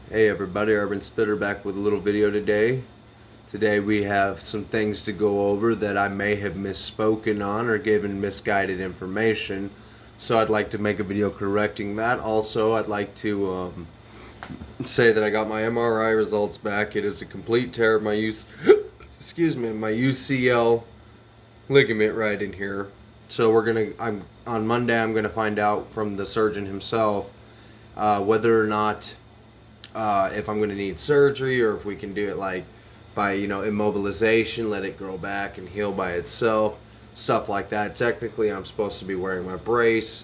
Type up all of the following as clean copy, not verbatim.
Hey everybody, Urban Spitter back with a little video today. Today we have some things to go over that I may have misspoken on or given misguided information. So I'd like to make a video correcting that. Also, I'd like to say that I got my MRI results back. It is a complete tear of my excuse me, my UCL ligament right in here. So on Monday I'm gonna find out from the surgeon himself whether or not if I'm going to need surgery or if we can do it like by, immobilization, let it grow back and heal by itself, stuff like that. Technically, I'm supposed to be wearing my brace,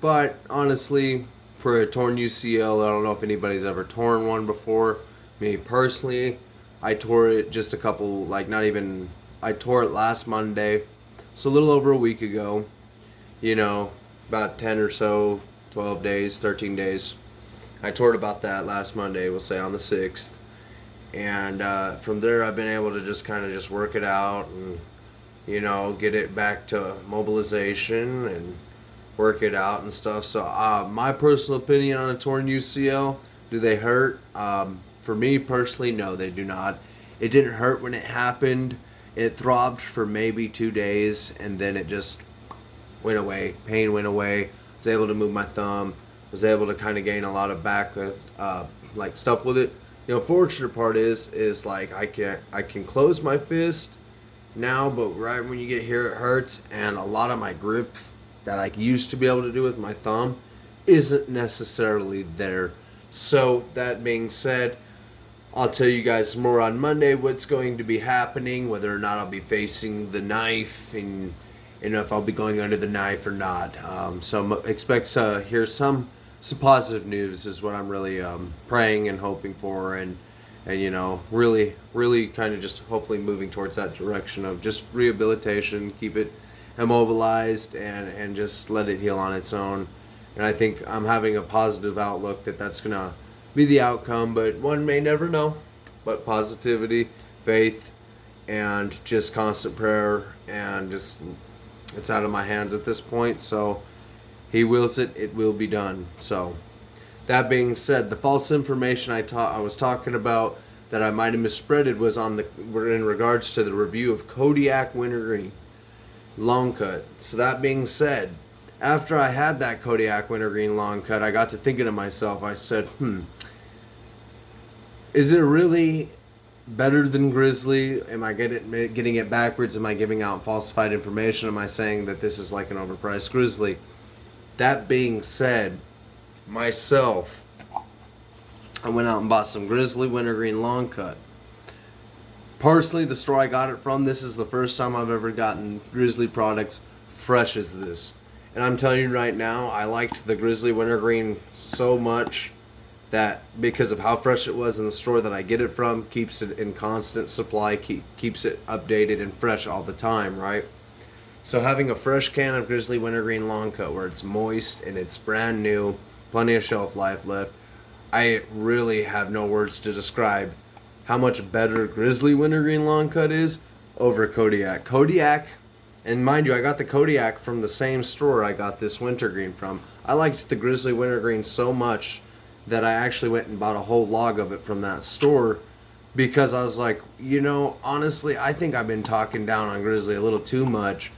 but honestly, for a torn UCL, I don't know if anybody's ever torn one before. Me personally, I tore it just a couple, like not even, I tore it last Monday, so a little over a week ago, about 10 or so, 12 days, 13 days. I tore it about that last Monday, we'll say on the 6th. And from there, I've been able to just kind of just work it out and, get it back to mobilization and work it out and stuff. So my personal opinion on a torn UCL, do they hurt? For me personally, no, they do not. It didn't hurt when it happened. It throbbed for maybe 2 days and then it just went away. Pain went away. I was able to move my thumb. Was able to kind of gain a lot of back like stuff with it. The unfortunate part is like I can close my fist now, but right when you get here it hurts, and a lot of my grip that I used to be able to do with my thumb isn't necessarily there. So that being said, I'll tell you guys more on Monday what's going to be happening, whether or not I'll be facing the knife and if I'll be going under the knife or not. So expect to hear some positive news is what I'm really praying and hoping for, and really kind of just hopefully moving towards that direction of just rehabilitation, keep it immobilized and just let it heal on its own. And I think I'm having a positive outlook that that's gonna be the outcome, but one may never know. But positivity, faith, and just constant prayer, and just it's out of my hands at this point. So he wills it, it will be done. So that being said, the false information I was talking about that I might have misspreaded were in regards to the review of Kodiak wintergreen long cut. So that being said, after I had that Kodiak wintergreen long cut, I got to thinking to myself. I said, is it really better than Grizzly? Am I getting it backwards? Am I giving out falsified information? Am I saying that this is like an overpriced Grizzly? That being said, myself, I went out and bought some Grizzly wintergreen long cut. Personally, the store I got it from, this is the first time I've ever gotten Grizzly products fresh as this. And I'm telling you right now, I liked the Grizzly wintergreen so much that because of how fresh it was in the store that I get it from, keeps it in constant supply, keeps it updated and fresh all the time, right? So having a fresh can of Grizzly wintergreen long cut where it's moist and it's brand new, plenty of shelf life left, I really have no words to describe how much better Grizzly wintergreen long cut is over Kodiak. Kodiak, and mind you, I got the Kodiak from the same store I got this wintergreen from. I liked the Grizzly wintergreen so much that I actually went and bought a whole log of it from that store, because I was like, honestly, I think I've been talking down on Grizzly a little too much.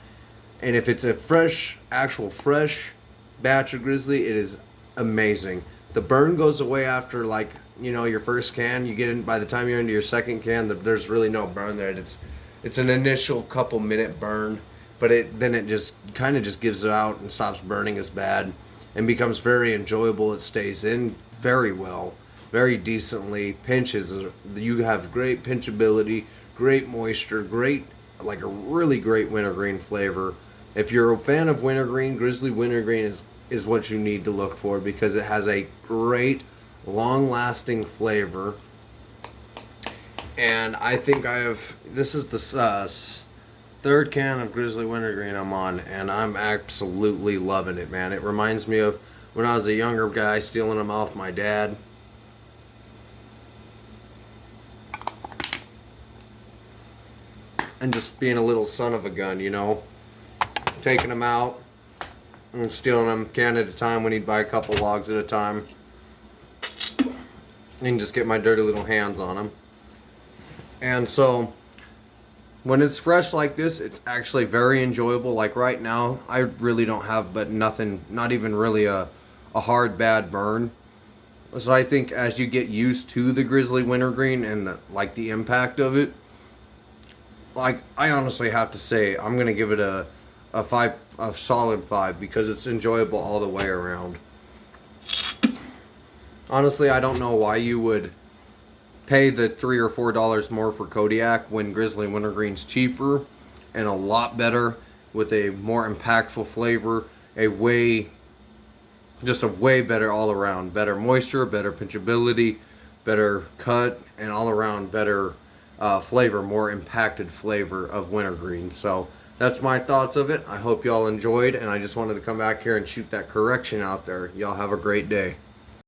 And if it's a fresh batch of Grizzly, it is amazing. The burn goes away after your first can. You get in, by the time you're into your second can, there's really no burn there. It's an initial couple minute burn, but then it just kind of just gives out and stops burning as bad and becomes very enjoyable. It stays in very well, very decently. Pinches, you have great pinchability, great moisture, like a really great wintergreen flavor. If you're a fan of wintergreen, Grizzly wintergreen is what you need to look for, because it has a great long-lasting flavor. And I think this is the third can of Grizzly wintergreen I'm on, and I'm absolutely loving it, man. It reminds me of when I was a younger guy stealing them off my dad. And just being a little son of a gun, taking them out and stealing them can at a time when he'd buy a couple logs at a time. and just get my dirty little hands on them. And so when it's fresh like this, it's actually very enjoyable. Like right now, I really don't have but nothing, not even really a hard bad burn. So I think as you get used to the Grizzly wintergreen and the impact of it, like I honestly have to say I'm gonna give it a solid 5 because it's enjoyable all the way around. Honestly, I don't know why you would pay the $3 or $4 more for Kodiak when Grizzly wintergreen's cheaper and a lot better with a more impactful flavor, just a way better all around, better moisture, better pinchability, better cut, and all around better flavor, more impacted flavor of wintergreen. So that's my thoughts of it. I hope y'all enjoyed, and I just wanted to come back here and shoot that correction out there. Y'all have a great day.